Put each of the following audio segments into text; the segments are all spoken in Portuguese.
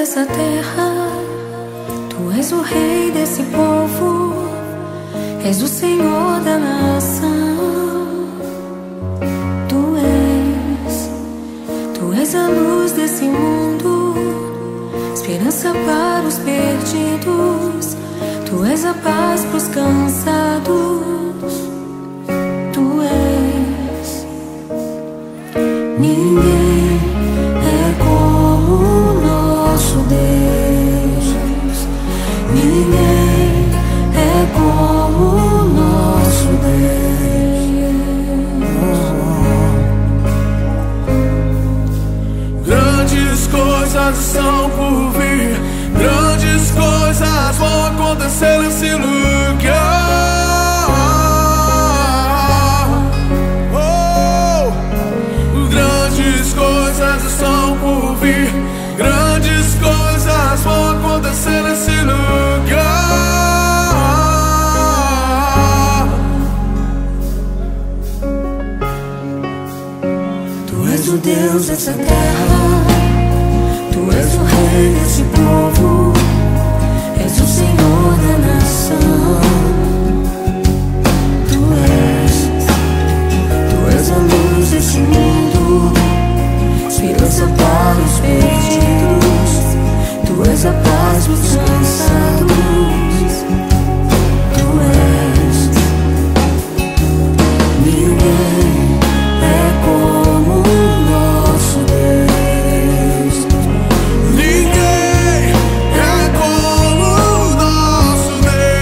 dessa terra, Tu és o rei desse povo, és o Senhor da nação. Tu és a luz desse mundo, esperança para os perdidos. Tu és a paz pros cansados. Tu és. Ninguém é como o nosso Deus. Ninguém é como o nosso Deus. Grandes coisas estão por vir, grandes coisas vão acontecer nesse lugar. Grandes coisas estão por vir, grandes coisas vão acontecer nesse lugar. Tu és o Deus dessa terra, Tu és o rei desse povo, és o Senhor da nação. Tu és a luz desse mundo, esperança para os perdidos. Tu és a paz pros cansados. Tu és. Ninguém é como o nosso Deus. Ninguém é como o nosso Deus.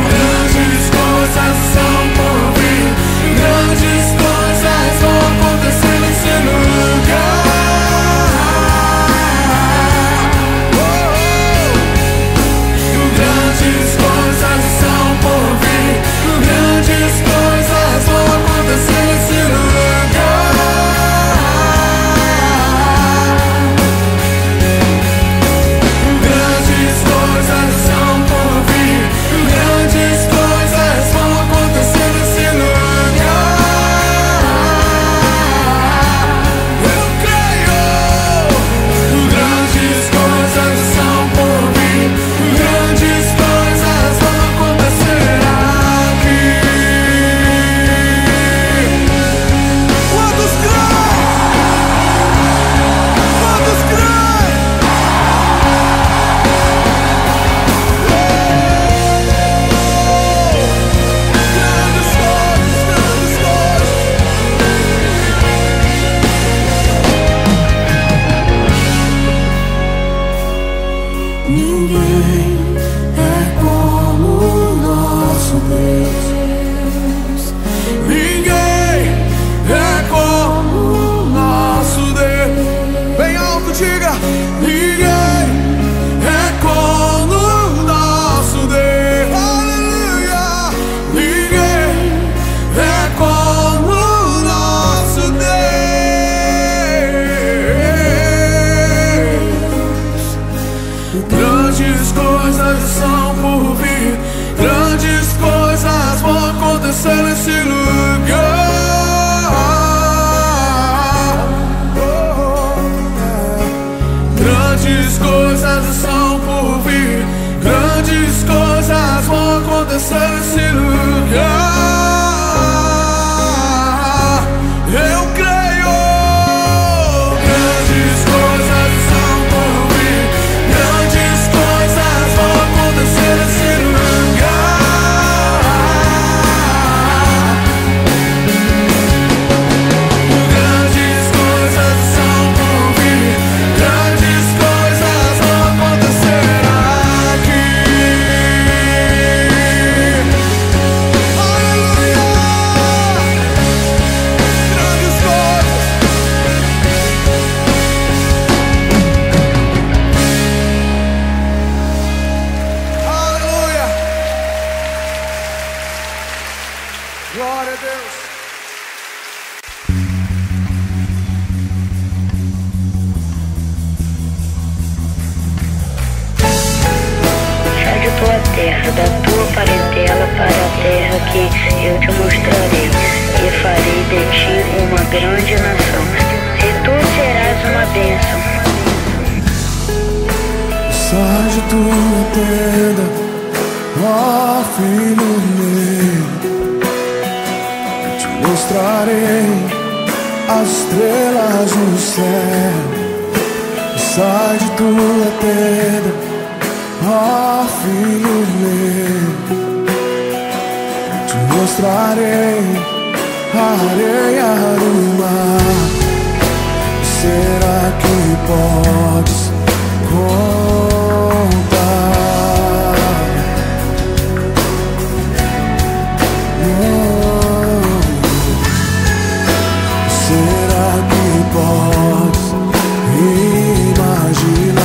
Grandes coisas são por vir, grandes coisas vão acontecer nesse lugar. Grandes coisas são por vir, grandes coisas vão acontecer nesse lugar. Grandes coisas são por vir, grandes coisas vão acontecer nesse lugar. Eu creio. Grandes coisas são por vir, grandes coisas vão acontecer aqui. Quantos creem? Quantos creem? Grandes coisas, grandes coisas. Ninguém é como o nosso Deus. Ninguém é como o nosso Deus. Bem alto, diga. Ninguém é como o nosso Deus. Aleluia. Ninguém é como o nosso Deus. Grandes coisas são por vir, grandes coisas vão acontecer nesse lugar. Grandes coisas são por vir, grandes coisas vão acontecer nesse lugar. Eu creio. Grandes coisas são por vir, grandes coisas vão acontecer nesse lugar. Grandes coisas são por vir, grandes coisas vão acontecer. terra que eu te mostrarei, e farei de ti uma grande nação, e tu serás uma bênção. Sai de tua tenda, ó filho meu, te mostrarei as estrelas no céu. Sai de tua tenda, ó filho meu, te mostrarei a areia do mar. Será que podes contar? Será que podes imaginar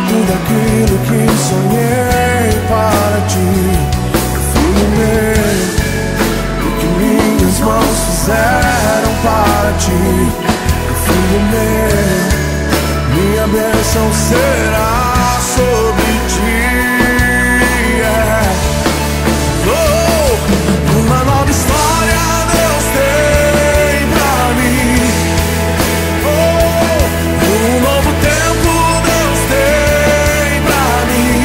tudo aquilo que sonhei para ti, filho meu? O que minhas mãos fizeram para ti, filho meu? Minha bênção será sobre ti. Oh, uma nova história Deus tem pra mim. Oh, um novo tempo Deus tem pra mim.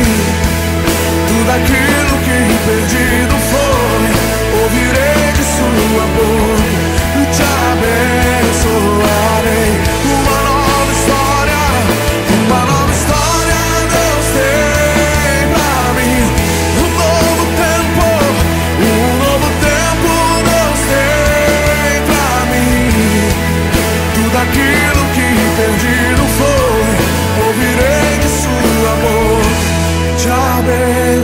Tudo aquilo que perdido foi, ouvirei de sua boca e te abençoarei. Uma nova história Deus tem pra mim. Um novo tempo Deus tem pra mim. Tudo aquilo que perdido foi, ouvirei de sua boca, te abençoarei.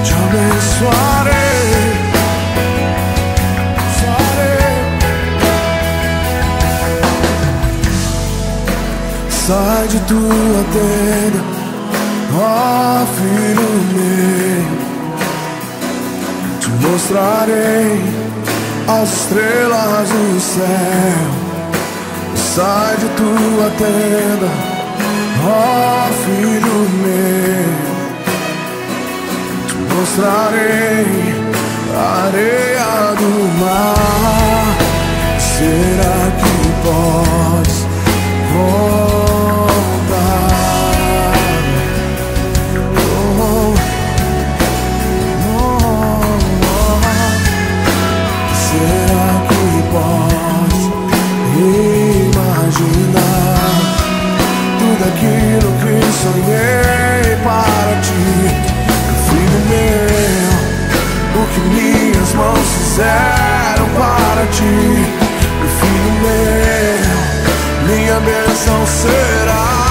Te abençoarei. Sai de tua tenda, ó filho meu, te mostrarei as estrelas no céu. Sai de tua tenda, ó filho meu, te mostrarei a areia do mar. Será que podes contar? Oh, oh, oh. Será que podes imaginar tudo aquilo que sonhei para ti, filho meu? O que minhas mãos fizeram para ti, filho meu? Minha bênção será